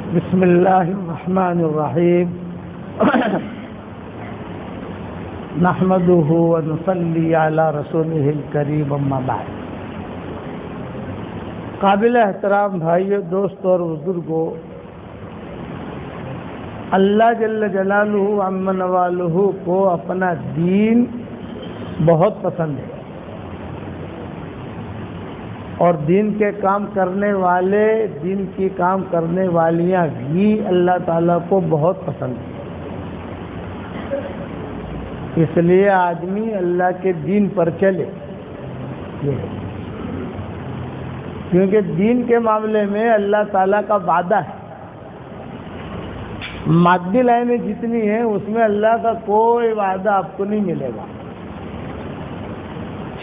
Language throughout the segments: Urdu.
بسم اللہ الرحمن الرحیم نحمده ونصلی علی رسولہ الکریم اما بعد۔ قابل احترام بھائیو، دوستوں اور بزرگوں، اللہ جل جلالہ عم نوالہ کو اپنا دین بہت پسند ہے، اور دین کے کام کرنے والے، دین کی کام کرنے والیاں بھی اللہ تعالیٰ کو بہت پسند ہیں۔ اس لیے آدمی اللہ کے دین پر چلے، کیونکہ دین کے معاملے میں اللہ تعالیٰ کا وعدہ ہے۔ مادی لائنیں جتنی ہیں اس میں اللہ کا کوئی وعدہ آپ کو نہیں ملے گا۔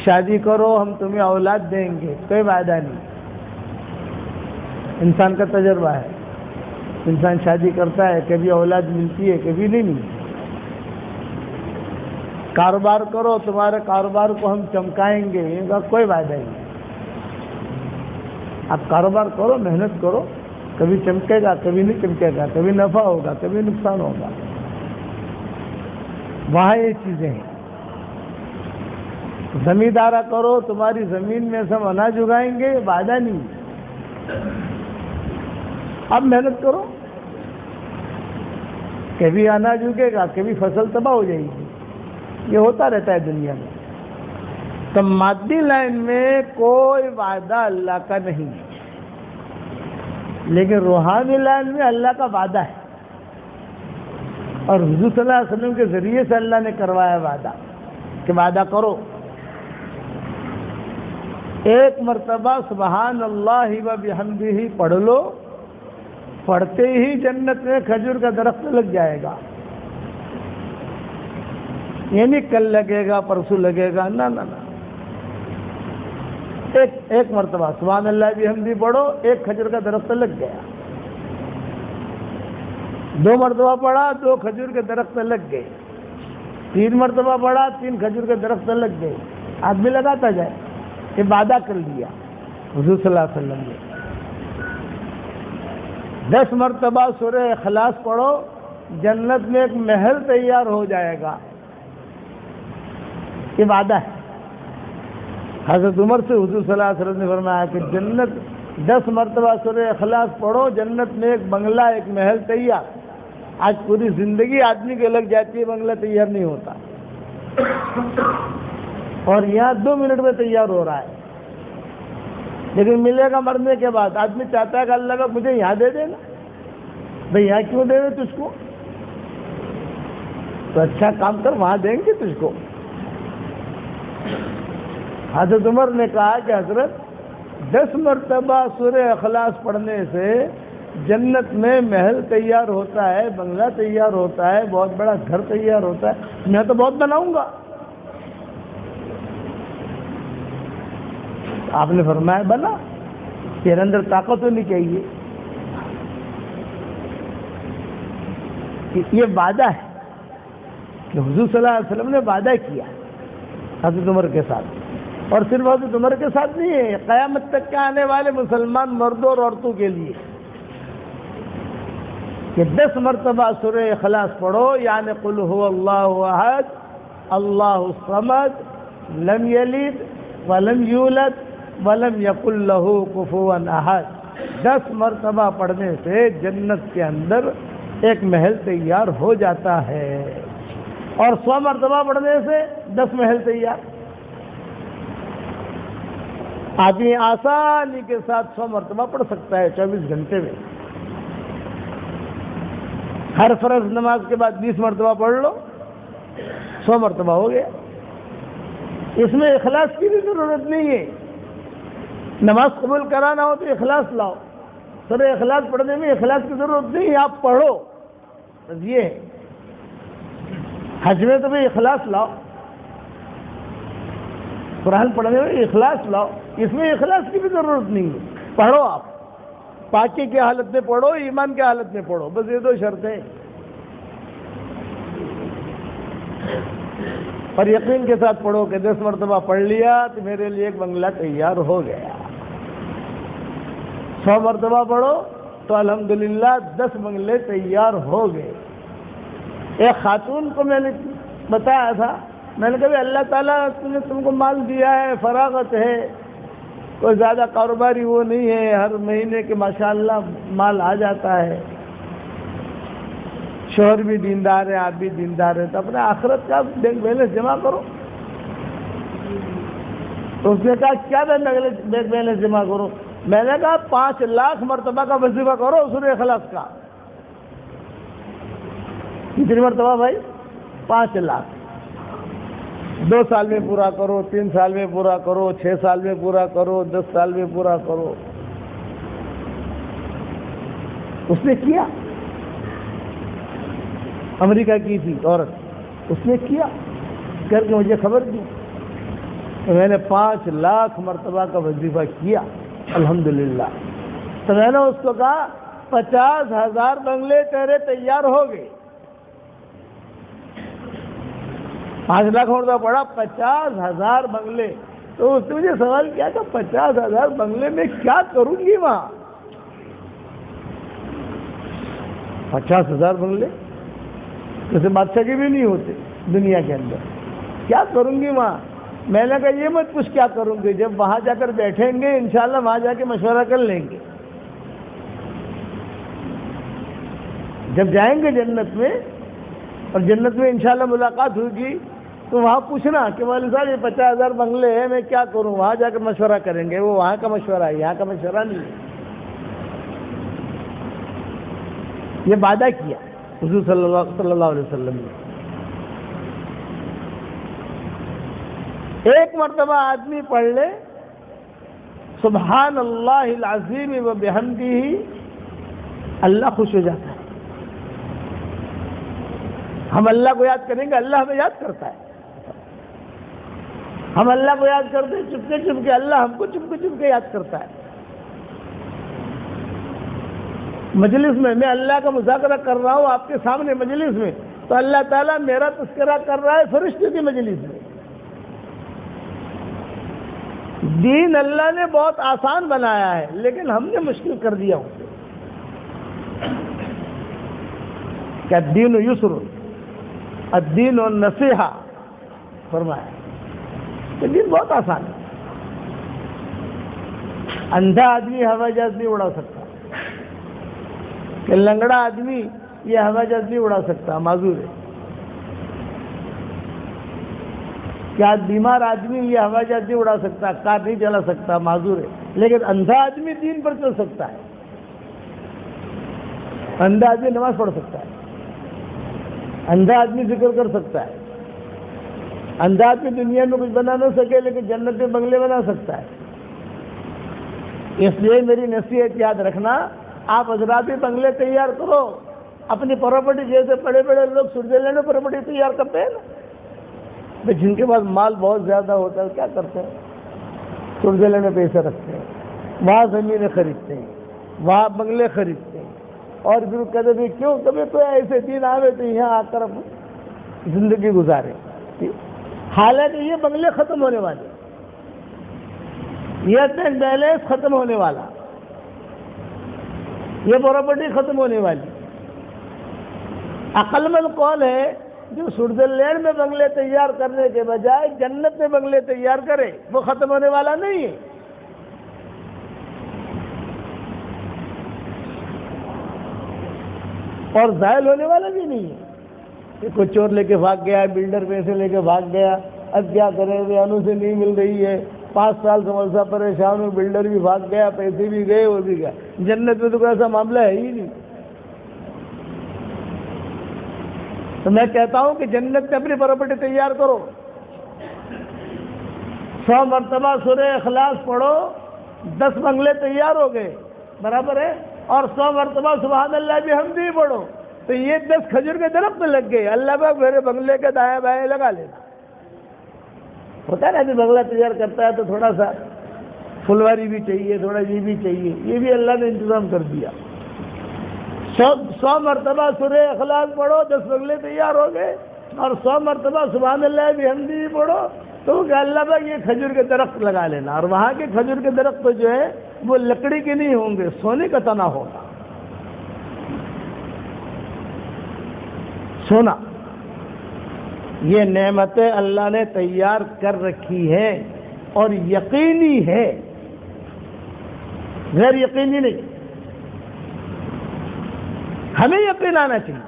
شادی کرو ہم تمہیں اولاد دیں گے، کوئی وعدہ نہیں۔ انسان کا تجربہ ہے، انسان شادی کرتا ہے، کبھی اولاد ملتی ہے، کبھی نہیں ملتی۔ کاروبار کرو، تمہارے کاروبار کو ہم چمکائیں گے، ان کا کوئی وعدہ نہیں۔ آپ کاروبار کرو، محنت کرو، کبھی چمکے گا، کبھی نہیں چمکے گا، کبھی نفع ہوگا، کبھی نقصان ہوگا۔ وہاں یہ چیزیں ہیں۔ زمیندارہ کرو، تمہاری زمین میں سے ہم اناج اگائیں گے، وعدہ نہیں۔ اب محنت کرو، کبھی اناج اگے گا، کبھی فصل تباہ ہو جائے گی۔ یہ ہوتا رہتا ہے دنیا میں۔ تو مادی لائن میں کوئی وعدہ اللہ کا نہیں، لیکن روحانی لائن میں اللہ کا وعدہ ہے، اور حضور صلی اللہ علیہ وسلم کے ذریعے سے اللہ نے کروایا وعدہ کہ وعدہ کرو۔ ایک مرتبہ سبحان اللہ و بحمدہ پڑھ لو، پڑھتے ہی جنت میں کھجور کا درخت لگ جائے گا۔ یعنی کل لگے گا، پرسوں لگے گا، نہ نہ نہ، ایک مرتبہ سبحان اللہ بحمدہ پڑھو، ایک کھجور کا درخت لگ گیا۔ 2 مرتبہ پڑھا، 2 کھجور کے درخت لگ گئے۔ 3 مرتبہ پڑھا، 3 کھجور کے درخت لگ گئے۔ آدمی لگاتا جائے، یہ وعدہ کر لیا حضور صلی اللہ علیہ وسلم نے۔ 10 مرتبہ سورہ اخلاص پڑھو، جنت میں ایک محل تیار ہو جائے گا، یہ وعدہ ہے۔ حضرت عمر سے حضور صلی اللہ علیہ وسلم نے فرمایا کہ جنت 10 مرتبہ سورہ اخلاص پڑھو، جنت میں ایک بنگلہ، ایک محل تیار۔ آج پوری زندگی آدمی کے لگ جاتی ہے، بنگلہ تیار نہیں ہوتا، اور یہاں 2 منٹ میں تیار ہو رہا ہے، لیکن ملے گا مرنے کے بعد۔ آدمی چاہتا ہے کہ اللہ کا مجھے یہاں دے دینا، بھئی یہاں کیوں دے دے تجھ کو؟ تو اچھا کام کر، وہاں دیں گے تجھ کو۔ حضرت عمر نے کہا کہ حضرت 10 مرتبہ سورہ اخلاص پڑھنے سے جنت میں محل تیار ہوتا ہے، بنگلہ تیار ہوتا ہے، بہت بڑا گھر تیار ہوتا ہے، میں تو بہت بناؤں گا۔ آپ نے فرمایا بنا، تیرے اندر طاقت ہونی چاہیے۔ یہ وعدہ ہے کہ حضور صلی اللہ علیہ وسلم نے وعدہ کیا حضرت عمر کے ساتھ، اور صرف حضرت عمر کے ساتھ نہیں ہے، قیامت تک کے آنے والے مسلمان مردوں اور عورتوں کے لیے کہ 10 مرتبہ سورہ اخلاص پڑھو، یعنی قل هو اللہ احد اللہ الصمد لم یلد ولم یولد ولم یکن لہ کفوا احد۔ 10 مرتبہ پڑھنے سے جنت کے اندر ایک محل تیار ہو جاتا ہے، اور 100 مرتبہ پڑھنے سے 10 محل تیار۔ آدمی آسانی کے ساتھ 100 مرتبہ پڑھ سکتا ہے 24 گھنٹے میں۔ ہر فرض نماز کے بعد 20 مرتبہ پڑھ لو، 100 مرتبہ ہو گیا۔ اس میں اخلاص کی بھی ضرورت نہیں ہے۔ نماز قبول کرانا ہو تو اخلاص لاؤ، سورہ اخلاص پڑھنے میں اخلاص کی ضرورت نہیں ہے، آپ پڑھو بس یہ ہے۔ حج میں تو بھی اخلاص لاؤ، قرآن پڑھنے میں اخلاص لاؤ، اس میں اخلاص کی بھی ضرورت نہیں ہے، پڑھو آپ، پاکی کی حالت میں پڑھو، ایمان کی حالت میں پڑھو، بس یہ 2 شرطیں۔ اور یقین کے ساتھ پڑھو کہ 10 مرتبہ پڑھ لیا تو میرے لیے ایک بنگلہ تیار ہو گیا۔ 100 مرتبہ پڑھو تو الحمدللہ 10 بنگلے تیار ہو گئے۔ ایک خاتون کو میں نے بتایا تھا، میں نے کہا اللہ تعالیٰ نے تم کو مال دیا ہے، فراغت ہے، کوئی زیادہ کاروباری وہ نہیں ہے، ہر مہینے کے ماشاءاللہ مال آ جاتا ہے، شوہر بھی دیندار ہے، آپ بھی دیندار ہیں، تو اپنے آخرت کا بینک بیلنس جمع کرو۔ تو اس نے کہا کیا بینک بیلنس جمع کرو؟ میں نے کہا 5 لاکھ مرتبہ کا وظیفہ کرو سورہ اخلاص کا۔ کتنی مرتبہ بھائی؟ 5 لاکھ۔ 2 سال میں پورا کرو، 3 سال میں پورا کرو، 6 سال میں پورا کرو، 10 سال میں پورا کرو۔ اس نے کیا، امریکہ کی تھی عورت، اس نے کیا، کر کے مجھے خبر دی، میں نے 5 لاکھ مرتبہ کا وظیفہ کیا الحمدللہ۔ تو میں نے اس کو کہا 50,000 بنگلے تیرے تیار ہو گئے۔ 5 لاکھ مرتبہ پڑا، 50,000 بنگلے۔ تو اس نے مجھے سوال کیا کہ 50,000 بنگلے میں کیا کروں گی وہاں؟ 50,000 بنگلے جیسے بادشاہ کے بھی نہیں ہوتے دنیا کے اندر، کیا کروں گی وہاں؟ میں نے کہا یہ مت کچھ کیا کروں گی، جب وہاں جا کر بیٹھیں گے انشاءاللہ وہاں جا کے مشورہ کر لیں گے۔ جب جائیں گے جنت میں، اور جنت میں انشاءاللہ ملاقات ہوگی، تو وہاں پوچھنا کہ مولوی صاحب یہ 50,000 بنگلے ہیں، میں کیا کروں؟ وہاں جا کر مشورہ کریں گے۔ وہ وہاں کا مشورہ ہے، یہاں کا مشورہ نہیں ہے۔ یہ وعدہ کیا حضور صلی اللہ علیہ وسلم نے۔ ایک مرتبہ آدمی پڑھ لے سبحان اللہ العظیم و بحمدہ، اللہ خوش ہو جاتا ہے۔ ہم اللہ کو یاد کریں گے، اللہ ہمیں یاد کرتا ہے۔ ہم اللہ کو یاد کرتے ہیں چپکے چپکے، اللہ ہم کو چپکے چپکے یاد کرتا ہے۔ مجلس میں میں اللہ کا مذاکرہ کر رہا ہوں آپ کے سامنے مجلس میں، تو اللہ تعالیٰ میرا تذکرہ کر رہا ہے فرشتوں کی مجلس میں۔ دین اللہ نے بہت آسان بنایا ہے، لیکن ہم نے مشکل کر دیا اسے۔ کہ الدین یسر، الدین النصیحہ فرمایا کہ دین بہت آسان ہے۔ اندھا آدمی ہوائی جہاز نہیں اڑا سکتا، کہ لنگڑا آدمی یہ ہوائی جہاز نہیں اڑا سکتا، معذور ہے۔ کیا بیمار آدمی یہ ہوائی جہاز نہیں اڑا سکتا، کار نہیں چلا سکتا، معذور ہے۔ لیکن اندھا آدمی دین پر چل سکتا ہے، اندھا آدمی نماز پڑھ سکتا ہے، اندھا آدمی ذکر کر سکتا ہے، اندھا آدمی دنیا میں کچھ بنا نہ سکے لیکن جنت میں بنگلے بنا سکتا ہے۔ اس لیے میری نصیحت یاد رکھنا، آپ حضرات بھی بنگلے تیار کرو اپنی پراپرٹی، جیسے بڑے بڑے لوگ سوئٹزرلینڈ میں پراپرٹی تیار کرتے ہیں نا، جن کے پاس مال بہت زیادہ ہوتا ہے کیا کرتے ہیں؟ سوئٹزرلینڈ میں پیسے رکھتے ہیں، وہاں زمینیں خریدتے ہیں، وہاں بنگلے خریدتے ہیں، اور پھر کہتے بھی کیوں کبھی کوئی ایسے دن آوے تو یہاں آ کر زندگی گزارے۔ حالانکہ یہ بنگلے ختم ہونے والے، یہ بینک بیلنس ختم ہونے والا، یہ پراپرٹی ختم ہونے والی۔ عقل مند قول ہے جو سوئٹزرلینڈ میں بنگلے تیار کرنے کے بجائے جنت میں بنگلے تیار کرے، وہ ختم ہونے والا نہیں ہے۔ اور زائل ہونے والا بھی نہیں ہے کہ کوئی چور لے کے بھاگ گیا، بلڈر پیسے لے کے بھاگ گیا، اب کیا کرے، انو سے نہیں مل رہی ہے، 5 سال سمجھا پریشان ہو، بلڈر بھی بھاگ گیا، پیسے بھی گئے، وہ بھی گیا۔ جنت میں تو کوئی ایسا معاملہ ہے ہی نہیں۔ تو میں کہتا ہوں کہ جنت میں اپنی پراپرٹی تیار کرو، 100 مرتبہ سورہ اخلاص پڑھو، 10 بنگلے تیار ہو گئے، برابر ہے؟ اور 100 مرتبہ سبحان اللہ بحمدہ پڑھو، تو یہ 10 کھجور کے درخت لگ گئے۔ اللہ پاک میرے بنگلے کے دائیں بائیں لگا لینا۔ ہوتا ہے نا ابھی بنگلہ تیار کرتا ہے تو تھوڑا سا پھلواری بھی چاہیے، تھوڑا یہ بھی چاہیے، یہ بھی اللہ نے انتظام کر دیا۔ 100 مرتبہ سورہ اخلاص پڑھو، 10 بنگلے تیار ہو گئے، اور 100 مرتبہ سبحان اللہ بحمدہ پڑھو تو کہ اللہ پاک یہ کھجور کے درخت لگا لینا۔ اور وہاں کے کھجور کے درخت جو ہے وہ لکڑی کے نہیں ہوں گے، سونے کا تنا ہوگا۔ سونا، یہ نعمتیں اللہ نے تیار کر رکھی ہے اور یقینی ہے، غیر یقینی نہیں۔ ہمیں یقین آنا چاہیے،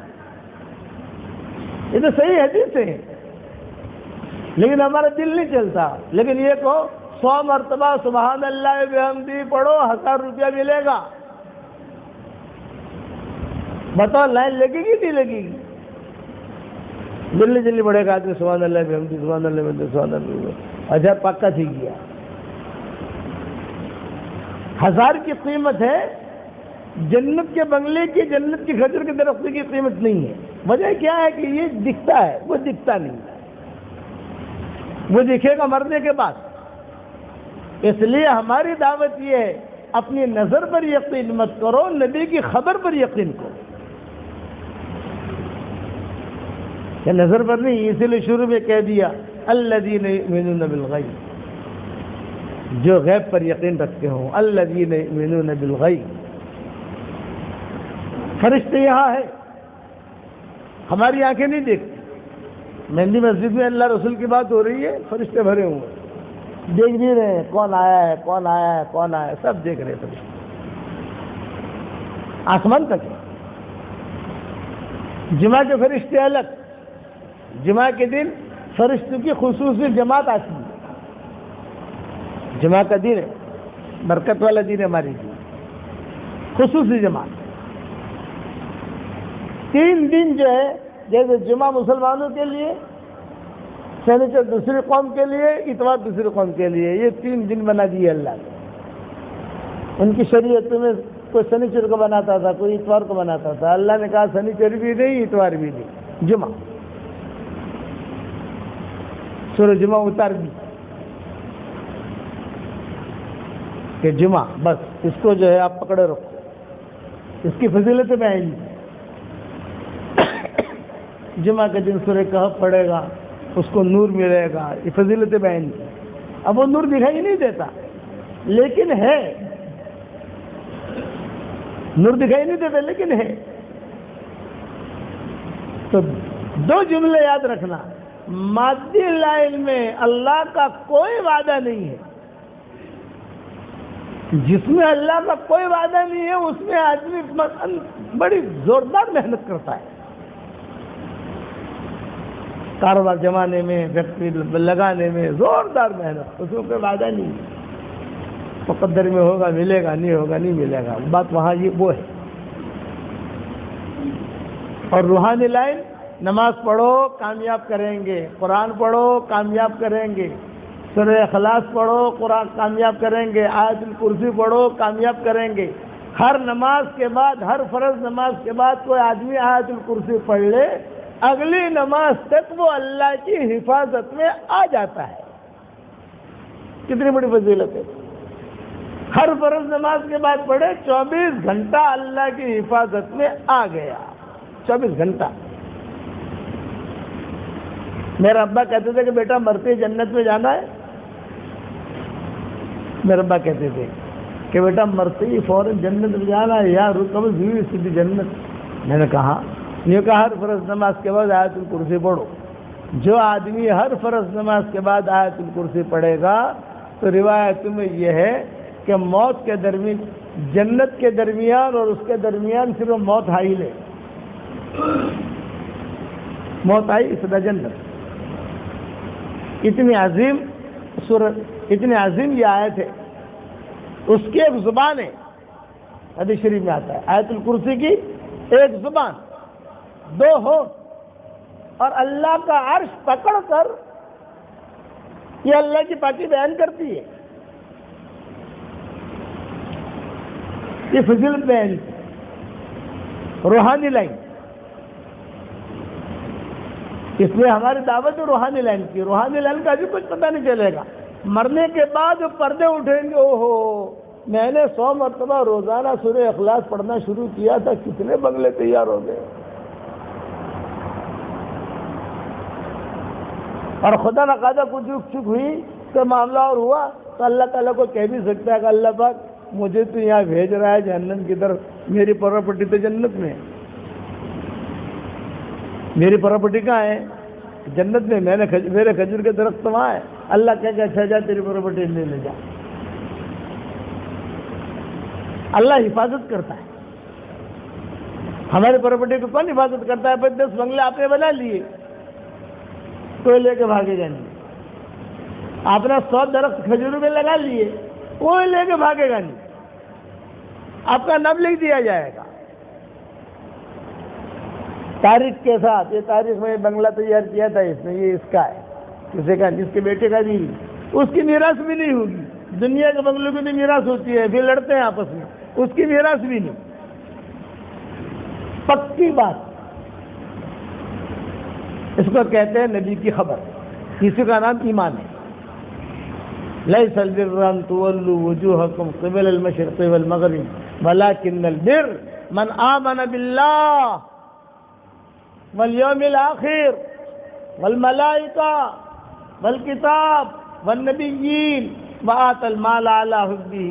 یہ تو صحیح حدیث ہے، لیکن ہمارا دل نہیں چلتا۔ لیکن یہ کہو 100 مرتبہ سبحان اللہ بحمدہ پڑھو 1000 روپیہ ملے گا، بتاؤ لائن لگے گی نہیں لگے گی؟ جلدی جلدی پڑھے گا آدمی سبحان اللہ بحمدہ سبحان اللہ بحمدہ سبحان اللہ، 1000 پکا تھی گیا۔ 1000 کی قیمت ہے، جنت کے بنگلے کی، جنت کی کھجور کے درخت کی قیمت نہیں ہے۔ وجہ کیا ہے کہ یہ دکھتا ہے، وہ دکھتا نہیں، وہ دکھے گا مرنے کے بعد۔ اس لیے ہماری دعوت یہ ہے، اپنی نظر پر یقین مت کرو، نبی کی خبر پر یقین کرو۔ کہ نظر پر نہیں، اسی لیے شروع میں کہہ دیا الذین یؤمنون بالغیب، جو غیب پر یقین رکھتے ہوں، الذین یؤمنون بالغیب۔ فرشتے یہاں ہے، ہماری آنکھیں نہیں دیکھتی۔ مہندی مسجد میں اللہ رسول کی بات ہو رہی ہے، فرشتے بھرے ہوئے دیکھ بھی رہے ہیں، کون آیا ہے کون آیا ہے کون آیا ہے، سب دیکھ رہے ہیں فرشتے، آسمان تک ہے۔ جمعہ کے فرشتے الگ، جمعہ کے دن فرشتوں کی خصوصی جماعت آتی ہے۔ جمعہ کا دن ہے، برکت والا دن ہے ہماری دن، خصوصی جماعت۔ 3 دن جو ہے، جیسے جمعہ مسلمانوں کے لیے، سنیچر دوسری قوم کے لیے، اتوار دوسری قوم کے لیے، یہ 3 دن بنا دیے اللہ نے۔ ان کی شریعت میں کوئی سنیچر کو بناتا تھا، کوئی اتوار کو بناتا تھا، اللہ نے کہا سنیچر بھی نہیں اتوار بھی نہیں، جمعہ۔ سورہ جمعہ اتار دی کہ جمعہ بس اس کو جو ہے آپ پکڑے رکھو، اس کی فضیلتیں میں آئیں گی۔ جمعہ کے دن سورہ کہف پڑھے گا، اس کو نور ملے گا، یہ فضیلتیں بیان کی۔ اب وہ نور دکھائی نہیں دیتا، لیکن ہے، نور دکھائی نہیں دیتا لیکن ہے۔ تو 2 جملے یاد رکھنا، مادی لائن میں اللہ کا کوئی وعدہ نہیں ہے، جس میں اللہ کا کوئی وعدہ نہیں ہے اس میں آدمی بڑی زوردار محنت کرتا ہے، کاروبار جمانے میں، فیکٹری لگانے میں زوردار محنت، اس میں کوئی وعدہ نہیں ہے، مقدر میں ہوگا ملے گا، نہیں ہوگا نہیں ملے گا، بات وہاں یہ وہ ہے۔ اور روحانی لائن، نماز پڑھو کامیاب کریں گے، قرآن پڑھو کامیاب کریں گے، سورہ اخلاص پڑھو قرآن کامیاب کریں گے، آیت الکرسی پڑھو کامیاب کریں گے۔ ہر نماز کے بعد، ہر فرض نماز کے بعد کوئی آدمی آیت الکرسی پڑھ لے، اگلی نماز تک وہ اللہ کی حفاظت میں آ جاتا ہے۔ کتنی بڑی فضیلت ہے۔ ہر فرض نماز کے بعد پڑھے، 24 گھنٹہ اللہ کی حفاظت میں آ گیا، 24 گھنٹہ۔ میرا ابا کہتے تھے کہ بیٹا مرتے جنت میں جانا ہے، میرے ابا کہتے تھے کہ بیٹا مرتے ہی فوراً جنت میں جانا ہے، یا رکب بھی سیدھی جنت۔ میں نے کہا، یہ کہا ہر فرض نماز کے بعد آیت الکرسی پڑھو۔ جو آدمی ہر فرض نماز کے بعد آیت الکرسی پڑھے گا تو روایت میں یہ ہے کہ موت کے درمیان، جنت کے درمیان اور اس کے درمیان صرف موت حائل ہے، موت آئی سدا جنت۔ اتنی عظیم سورت، اتنی عظیم یہ آیت ہے، اس کی ایک زبان ہے، حدیث شریف میں آتا ہے آیت الکرسی کی ایک زبان، 2 ہونٹ، اور اللہ کا عرش پکڑ کر یہ اللہ کی پاکی بیان کرتی ہے، یہ فضیلت بیان کی، روحانی لائن۔ اس لیے ہماری دعوت روحانی لائن کی، روحانی لائن کا بھی کچھ پتہ نہیں چلے گا۔ مرنے کے بعد پردے اٹھیں گے، اوہو میں نے 100 مرتبہ روزانہ سورہ اخلاص پڑھنا شروع کیا تھا، کتنے بنگلے تیار ہو گئے۔ اور خدا نخواستہ کچھ چک ہوئی تو معاملہ اور ہوا تو اللہ تعالیٰ کو کہہ بھی سکتا ہے کہ اللہ پاک مجھے تو یہاں بھیج رہا ہے جہنم کی طرف، میری پراپرٹی تو جنت میں ہے۔ میری پراپرٹی کہاں ہے؟ جنت میں. میرے کھجور کے درخت تو وہاں ہے. اللہ کہے کہ اچھا جا تیری پراپرٹی لے جا. اللہ حفاظت کرتا ہے. ہماری پراپرٹی کو کون حفاظت کرتا ہے؟ 10 بنگلے آپ نے بنا لیے، کوئی لے کے بھاگے گا نہیں. آپ نے 100 درخت کھجور میں لگا لیے، کوئی لے کے بھاگے گا نہیں. آپ کا نام لکھ دیا جائے گا تاریخ کے ساتھ. یہ تاریخ میں بنگلہ تیار کیا تھا اس نے، یہ اس کا ہے. کسی کا، جس کے بیٹے کا نہیں، اس کی میراث بھی نہیں ہوگی. دنیا کے بنگلوں کی بھی میراث ہوتی ہے، پھر لڑتے ہیں آپس میں، اس کی میراث بھی نہیں. پکی بات. اس کو کہتے ہیں نبی کی خبر. کسی کا نام ایمان ہے. لیس البر ان تولوا وجوهکم قبل المشرق والمغرب ولكن البر من آمن بالله واليوم الآخر والملائكة والكتاب والنبيين وآتى المال على حبه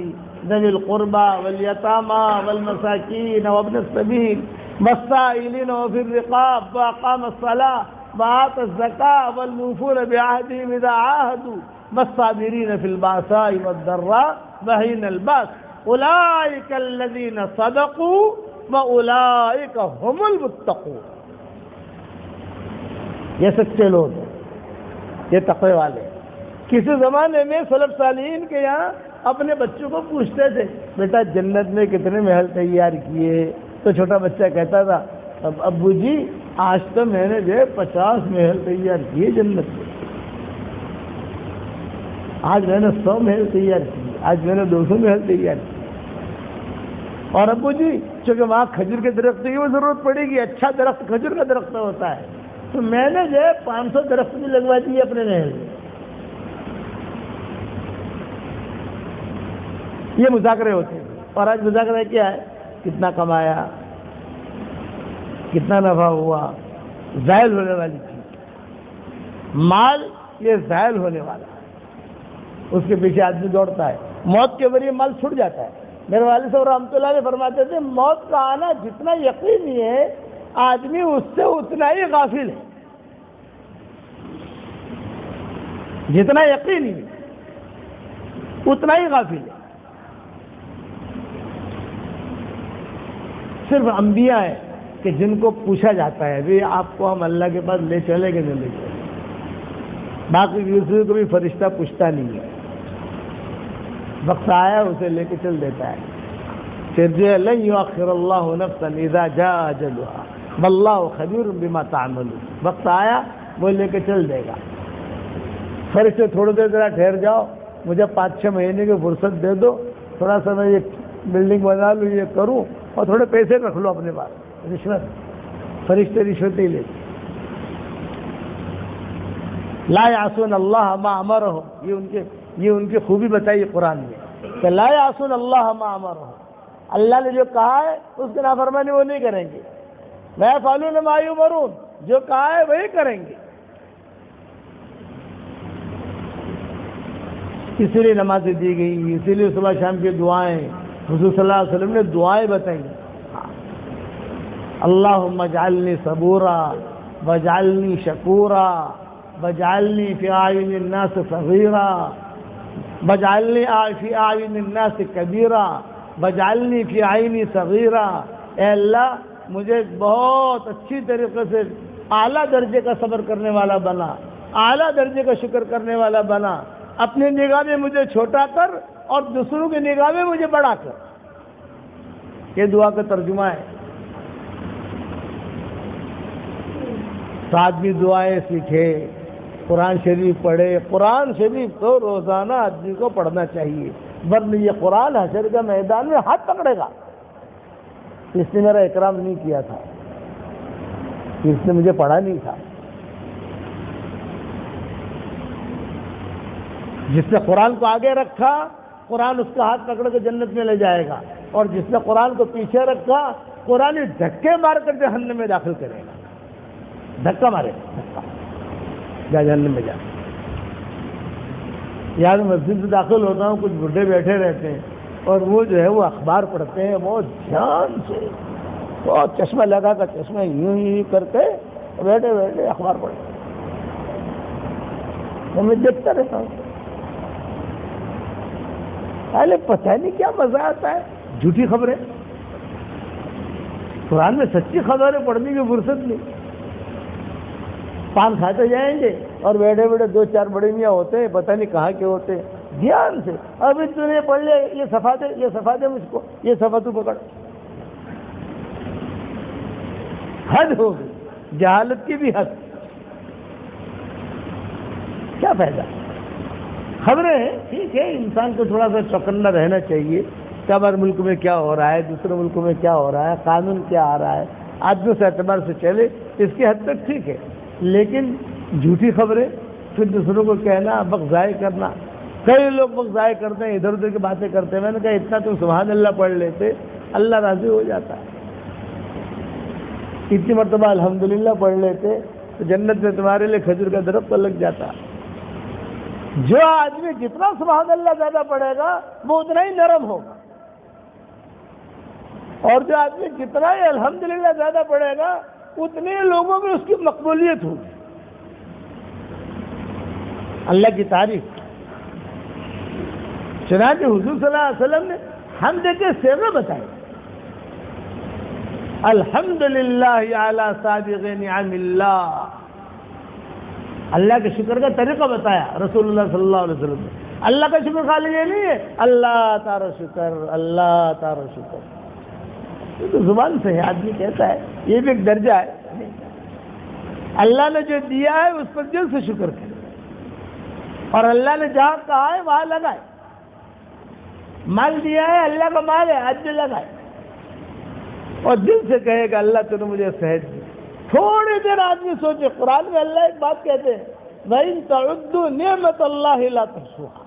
ذوي القربى واليتامى والمساكين وابن السبيل والسائلين وفي الرقاب وأقام الصلاة وآتى الزكاة والموفون بعهدهم إذا عاهدوا والصابرين في البأساء والضراء وحين البأس أولئك الذين صدقوا وأولئك هم المتقون. یہ سچے لوگ ہیں، یہ تقوی والے. کسی زمانے میں سلف صالحین کے یہاں اپنے بچوں کو پوچھتے تھے، بیٹا جنت میں کتنے محل تیار کیے؟ تو چھوٹا بچہ کہتا تھا، ابو جی آج تو میں نے جو 50 محل تیار کیے جنت میں، آج میں نے 100 محل تیار کیے، آج میں نے 200 محل تیار کیے. اور ابو جی چونکہ وہاں کھجور کے درخت کی وہ ضرورت پڑے گی، اچھا درخت کھجور کا درخت ہوتا ہے، تو میں نے جو 500 درخت بھی لگوا دیے اپنے محل میں. یہ مذاکرے ہوتے ہیں. اور آج مذاکرہ کیا ہے؟ کتنا کمایا، کتنا نفع ہوا. زائل ہونے والی چیز. مال یہ زائل ہونے والا ہے، اس کے پیچھے آدمی دوڑتا ہے. موت کے ذریعے مال چھوٹ جاتا ہے. میرے والد صاحب رحمۃ اللہ علیہ فرماتے تھے، موت کا آنا جتنا یقینی ہے آدمی اس سے اتنا ہی غافل ہے. جتنا یقینی ہے اتنا ہی غافل ہے. صرف انبیاء ہے کہ جن کو پوچھا جاتا ہے بھی آپ کو ہم اللہ کے پاس لے چلے کہ نہیں لے چلے. باقی دوسرے کو بھی فرشتہ پوچھتا نہیں ہے. وقت آیا اسے لے کے چل دیتا ہے. پھر جو ہے لن یؤخر اللہ نفسا اذا جاء اجلها واللہ خبیر بما تعملون. وقت آیا وہ لے کے چل دے گا. فرشتے تھوڑی دیر ذرا ٹھہر جاؤ، مجھے 5-6 مہینے کی فرصت دے دو، تھوڑا سا میں یہ بلڈنگ بنا لوں، یہ کروں، اور تھوڑے پیسے رکھ لو اپنے پاس. رشوت. فرشتے رشوت ہی لیتے. لا یعصون اللہ ما امرہم. یہ ان کی خوبی بتائی قرآن میں کہ لا یعصون اللہ ما امرہم. اللہ نے جو کہا ہے اس کی نافرمانی وہ نہیں کریں گے. ویفعلون ما یؤمرون. جو کہا ہے وہی کریں گے. اسی لیے نمازیں دی گئی، اسی لیے صبح شام کی دعائیں. حضور صلی اللہ علیہ وسلم نے دعائیں بتائیں. اللہم اجعلنی صبورا واجعلنی شکورا واجعلنی فی اعین الناس صغیرا واجعلنی فی اعین الناس کبیرا واجعلنی فی عینی صغیرا. اے اللہ مجھے بہت اچھی طریقے سے اعلیٰ درجے کا صبر کرنے والا بنا، اعلیٰ درجے کا شکر کرنے والا بنا. اپنی نگاہ میں مجھے چھوٹا کر اور دوسروں کی نگاہ میں مجھے بڑا کر. یہ دعا کا ترجمہ ہے. تو آدمی دعائیں سیکھے، قرآن شریف پڑھے. قرآن شریف تو روزانہ آدمی کو پڑھنا چاہیے، ورنہ یہ قرآن حشر کے میدان میں ہاتھ پکڑے گا. اس نے میرا اکرام نہیں کیا تھا، اس نے مجھے پڑھا نہیں تھا. جس نے قرآن کو آگے رکھا، قرآن اس کا ہاتھ پکڑ کے جنت میں لے جائے گا، اور جس نے قرآن کو پیچھے رکھا، قرآن دھکے مار کر جہنم میں داخل کرے گا. دھکا مارے گا، جا جہنم میں جا. یار مسجد سے داخل ہوتا ہوں، کچھ بڈھے بیٹھے رہتے ہیں اور وہ جو ہے وہ اخبار پڑھتے ہیں بہت دھیان سے، بہت چشمہ لگا کر، چشمہ یوں ہی کر کے بیٹھے بیٹھے اخبار پڑھ میں دیکھتا رہتا ہوں. پہلے پتہ نہیں کیا مزہ آتا ہے جھوٹی خبریں. قرآن میں سچی خبریں پڑھنے کی فرصت نہیں. پان کھاتے جائیں گے اور بیٹھے بیٹھے 2-4 بڑے میاں ہوتے ہیں، پتہ نہیں کہاں کے ہوتے ہیں. دھیان سے ابھی تو نے پڑھ لیا، یہ صفحہ دے مجھ کو، یہ صفحہ تو پکڑ. حد ہو گئی، جہالت کی بھی حد. کیا فائدہ؟ خبریں ہیں ٹھیک ہے، انسان کو تھوڑا سا چوکنا رہنا چاہیے کہ ہمارے ملک میں کیا ہو رہا ہے، دوسرے ملکوں میں کیا ہو رہا ہے، قانون کیا آ رہا ہے، آدمی سے اعتبار سے چلے، اس کی حد تک ٹھیک ہے. لیکن جھوٹی خبریں پھر دوسروں کو کہنا، وقت ضائع کرنا. کئی لوگ وقت ضائع کرتے ہیں، ادھر ادھر کی باتیں کرتے ہیں. میں نے کہا اتنا تم سبحان اللہ پڑھ لیتے، اللہ راضی ہو جاتا ہے. اتنی مرتبہ الحمدللہ پڑھ لیتے تو جنت میں تمہارے لیے کھجور کا درخت تو لگ جاتا. جو آدمی جتنا سبحان اللہ زیادہ پڑھے گا وہ اتنا ہی نرم ہوگا، اور جو آدمی جتنا ہی الحمدللہ زیادہ پڑھے گا اتنے لوگوں میں اس کی مقبولیت ہوگی. اللہ کی تعریف. چنانچہ حضور صلی اللہ علیہ وسلم نے حمد کے صیغے بتائے. الحمدللہ علی سابغ نعم اللہ. اللہ کے شکر کا طریقہ بتایا رسول اللہ صلی اللہ علیہ وسلم نے. اللہ کا شکر خالی یہ نہیں ہے اللہ تعالی شکر، اللہ تعالی شکر. یہ تو زبان سے ہے، آدمی کہتا ہے، یہ بھی ایک درجہ ہے. اللہ نے جو دیا ہے اس پر دل سے شکر کرے، اور اللہ نے جہاں کہا ہے وہاں لگائے. مال دیا ہے، اللہ کا مال ہے، آج بھی لگائے، اور دل سے کہے گا اللہ تو نے مجھے صحت دی. تھوڑی دیر آدمی سوچے، قرآن میں اللہ ایک بات کہتے ہیں وَإِن تَعُدُّوا نِعْمَةَ اللَّهِ لَا تُحْصُوهَا.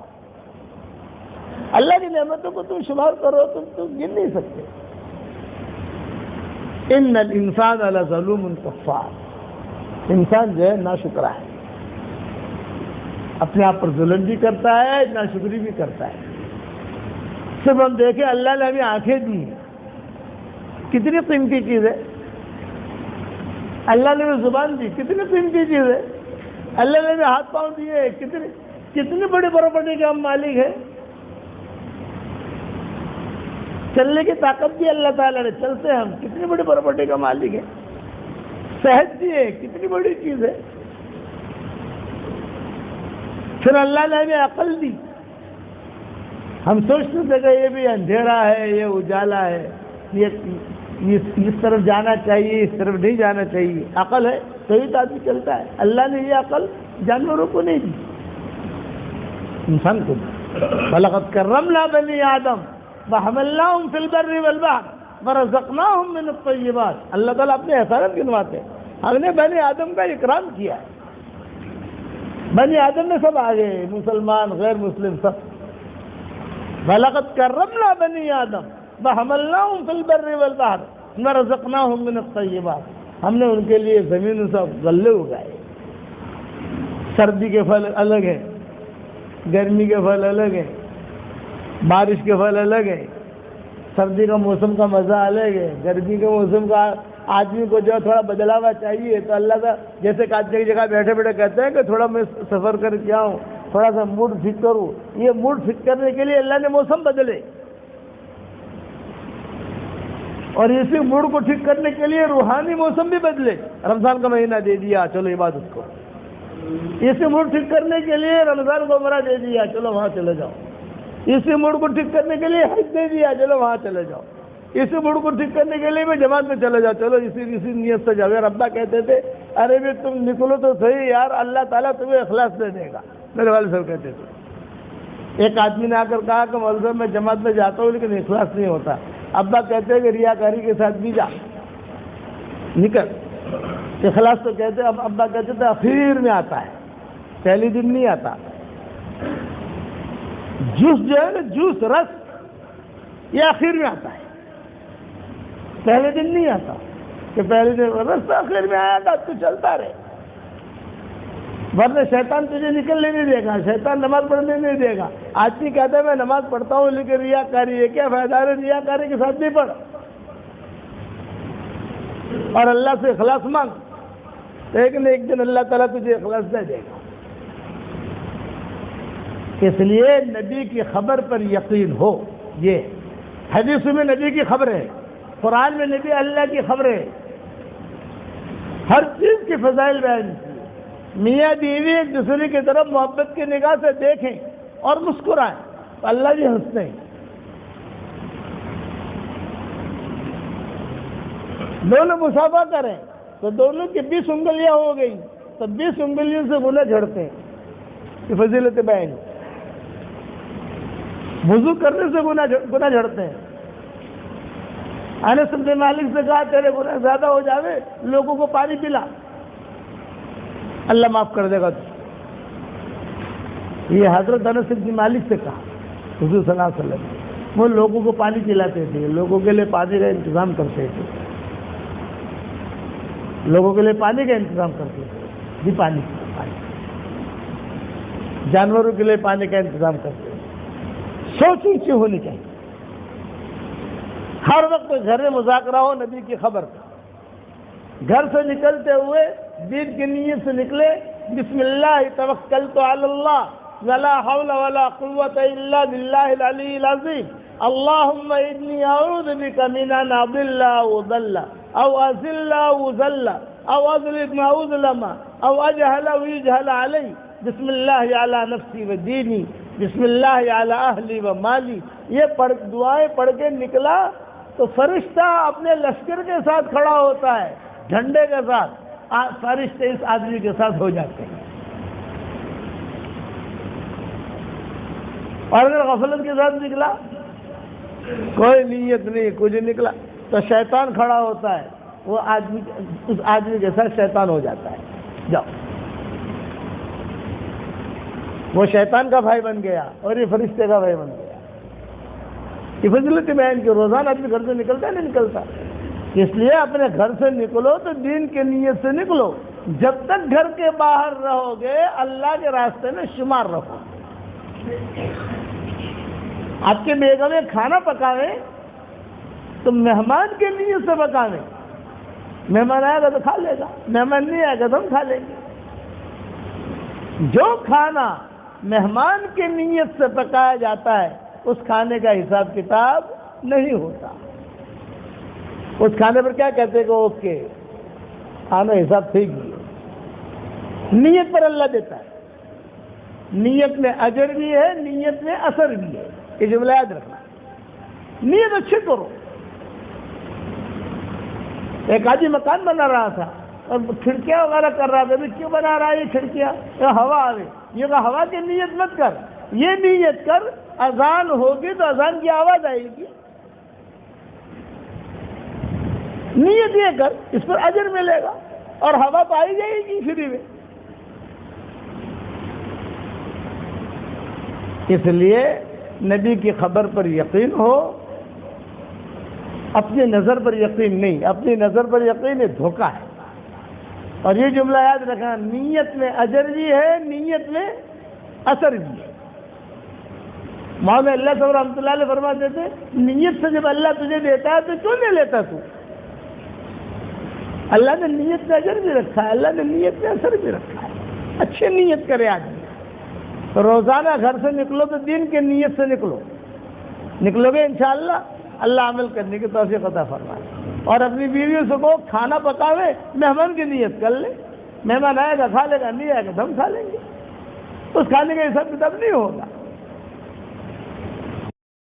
اللہ کی نعمتوں کو تم شمار کرو تم گن نہیں سکتے. إِنَّ الْإِنسَانَ لَظَلُومٌ كَفَّارٌ. انسان جو ہے ناشکرا ہے، اپنے آپ پر ظلم بھی کرتا ہے، ناشکری بھی کرتا ہے. صرف ہم دیکھیں اللہ نے ہمیں آنکھیں دی ہیں، کتنی قیمتی چیز ہے. اللہ نے ہمیں زبان دی، کتنی قیمتی چیز ہے. اللہ نے ہمیں ہاتھ پاؤں دیے، کتنی بڑی پراپرٹی کے ہم مالک ہیں. چلنے کی طاقت بھی اللہ تعالیٰ نے، چلتے ہم، کتنی بڑی پراپرٹی کا مالک ہے. صحت دی ہے، کتنی بڑی چیز ہے. پھر اللہ نے ہمیں عقل دی. ہم سوچتے تھے کہ یہ بھی اندھیرا ہے، یہ اجالا ہے، یہ اس طرف جانا چاہیے، اس طرف نہیں جانا چاہیے. عقل ہے تبھی تو آدمی چلتا ہے. اللہ نے یہ عقل جانوروں کو نہیں دی، انسان کو دی. وَلَقَدْ كَرَّمْنَا بَنِي آدَمَ وَحَمَلْنَاهُمْ فِي الْبَرِّ وَالْبَحْرِ وَرَزَقْنَاهُمْ مِنَ الطَّيِّبَاتِ. اللہ تعالیٰ اپنے احسانات گنواتے ہیں. ہم نے بنی آدم کا اکرام کیا ہے. بنی آدم میں سب آگے، مسلمان غیر مسلم سب. وَلَقَدْ كَرَّمْنَا بَنِي آدَمَ وَحَمَلْنَاهُمْ فِي الْبَرِّ وَالْبَحْرِ وَرَزَقْنَاهُمْ مِنَ الطَّيِّبَاتِ. ہم نے ان کے لیے زمین سے غلے اگائے. سردی کے پھل الگ ہیں، گرمی کے پھل الگ ہیں، بارش کے پھل الگ ہیں. سردی کا موسم کا مزہ الگ ہے، گرمی کے موسم کا آدمی کو جو تھوڑا بدلاوا چاہیے تو اللہ کا جیسے ایک جگہ بیٹھے بیٹھے کہتے ہیں کہ تھوڑا میں سفر کر کے آؤں، تھوڑا سا موڈ ٹھیک کروں. یہ موڈ ٹھیک کرنے کے لیے اللہ نے موسم بدلے، اور اسی موڈ کو ٹھیک کرنے کے لیے روحانی موسم بھی بدلے. رمضان کا مہینہ دے دیا، چلو عبادت کو. اسی موڈ ٹھیک کرنے کے لیے رمضان کو عمرہ دے دیا، چلو وہاں چلے جاؤ. اسی موڈ کو ٹھیک کرنے کے لیے حج دے دیا، چلو وہاں چلے جاؤ. اسی موڈ کو ٹھیک کرنے کے لیے میں جماعت میں چلے جاؤ، چلو اسی نیت سے جاؤ. ابا کہتے تھے ارے بھی تم نکلو تو صحیح یار، اللہ تعالیٰ تمہیں اخلاص دے دے گا. میرے والد صاحب کہتے تھے. ایک آدمی نے آ کر کہا کہ مولوی صاحب میں جماعت میں جاتا ہوں لیکن اخلاص نہیں ہوتا. ابا کہتے ہیں کہ ریاکاری کے ساتھ بھی جا، نکل. اخلاص تو کہتے اب ابا کہتے تھے اخیر میں آتا ہے، پہلی دن نہیں آتا. جوس جو ہے نا، جوس رس، یہ آخر میں آتا ہے، پہلے دن نہیں آتا. کہ پہلے دن رس تو آخر میں آیا تھا، تو چلتا رہے. ورنہ شیطان تجھے نکلنے نہیں دے گا، شیطان نماز پڑھنے نہیں دے گا. آدمی کہتا ہے میں نماز پڑھتا ہوں لیکن ریاکاری ہے. کیا فائدہ ہے؟ ریاکاری کے ساتھ نہیں پڑھ، اور اللہ سے اخلاص مانگ. لیکن ایک دن اللہ تعالیٰ تجھے اخلاص دے دے گا۔ اس لیے نبی کی خبر پر یقین ہو۔ یہ حدیث میں نبی کی خبر ہے، قرآن میں نبی اللہ کی خبر ہے، ہر چیز کی فضائل بیان کی۔ میاں بیوی ایک دوسرے کی طرف محبت کی نگاہ سے دیکھیں اور مسکرائیں تو اللہ بھی ہنستے ہیں۔ دونوں مصافحہ کریں تو دونوں کی 20 انگلیاں ہو گئی تو 20 انگلیوں سے گناہ جھڑتے ہیں۔ یہ فضیلت بیان۔ وضو کرنے سے گناہ جھڑتے ہیں۔ انس بن مالک سے کہا تیرے گناہ زیادہ ہو جاوے لوگوں کو پانی پلا، اللہ معاف کر دے گا۔ یہ حضرت انس بن مالک سے کہا حضور صلی اللہ علیہ وسلم۔ وہ لوگوں کو پانی پلاتے تھے، لوگوں کے لیے پانی کا انتظام کرتے تھے، لوگوں کے لیے پانی کا انتظام کرتے تھے، جی پانی جانوروں کے لیے پانی کا انتظام کرتے تھے۔ سوچ اونچی ہونی چاہیے، ہر وقت گھر میں مذاکرہ ہو نبی کی خبر کا۔ گھر سے نکلتے ہوئے دین کی نیت سے نکلے، بسم اللہ توکلت علی اللہ ولا حول ولا قوة الا باللہ العلی العظیم، اللہم انی اعوذ بک من ان اضل او اضل او اذل او اذل او اظلم او اظلم او اجہل او یجہل علی، بسم اللہ علی نفسی و دینی، بسم اللہ علی اہلی و مالی۔ یہ دعائیں پڑھ کے نکلا تو فرشتہ اپنے لشکر کے ساتھ کھڑا ہوتا ہے، جھنڈے کے ساتھ، فرشتے اس آدمی کے ساتھ ہو جاتے ہیں۔ اور اگر غفلت کے ساتھ نکلا، کوئی نیت نہیں، کچھ نکلا، تو شیطان کھڑا ہوتا ہے، وہ آدمی اس آدمی کے ساتھ شیطان ہو جاتا ہے۔ جاؤ، وہ شیطان کا بھائی بن گیا اور یہ فرشتے کا بھائی بن گیا۔ یہ فضیلت بیان کی روزانہ آدمی گھر سے نکلتا ہے نہیں نکلتا؟ اس لیے اپنے گھر سے نکلو تو دین کے نیت سے نکلو۔ جب تک گھر کے باہر رہو گے اللہ کے راستے میں شمار رکھو۔ آپ کے بیگم کھانا پکاویں تو مہمان کے نیت سے پکاویں، مہمان آئے گا تو کھا لے گا، مہمان نہیں آئے گا تو ہم کھا لیں گے۔ جو کھانا مہمان کے نیت سے پکایا جاتا ہے اس کھانے کا حساب کتاب نہیں ہوتا۔ اس کھانے پر کیا کہتے ہیں کہ اوکے کھانا حساب ٹھیک ہی ہے۔ نیت پر اللہ دیتا ہے، نیت میں اجر بھی ہے، نیت میں اثر بھی ہے۔ یہ جملہ یاد رکھنا، نیت اچھی کرو۔ ایک آدمی مکان بنا رہا تھا اور کھڑکیاں وغیرہ کر رہا تھا، کیوں بنا رہا ہے یہ کھڑکیاں؟ ہوا آئے، یہ ہوا کی نیت مت کر، یہ نیت کر اذان ہوگی تو اذان کی آواز آئے گی، نیت یہ کر، اس پر اجر ملے گا اور ہوا پائی جائے گی فری میں۔ اس لیے نبی کی خبر پر یقین ہو، اپنی نظر پر یقین نہیں۔ اپنی نظر پر یقین دھوکہ ہے۔ اور یہ جملہ یاد رکھنا، نیت میں اجر بھی ہے، نیت میں اثر بھی ہے۔ مولانا اللہ صاحب رحمۃ اللہ علیہ فرماتے تھے، نیت سے جب اللہ تجھے دیتا ہے تو کیوں نہیں لیتا تو؟ اللہ نے نیت میں اجر بھی رکھا ہے، اللہ نے نیت میں اثر بھی رکھا ہے۔ اچھی نیت کرے آدمی۔ روزانہ گھر سے نکلو تو دین کی نیت سے نکلو، نکلو گے انشاءاللہ اللہ عمل کرنے کی توفیق عطا فرمائے۔ اور اپنی بیویوں سے کو کھانا پکاوے، مہمان کی نیت کر لے، مہمان آئے گا کھا لے گا، نہیں آئے گا تو ہم کھا لیں گے، اس کھانے کا حساب کتاب نہیں ہوگا۔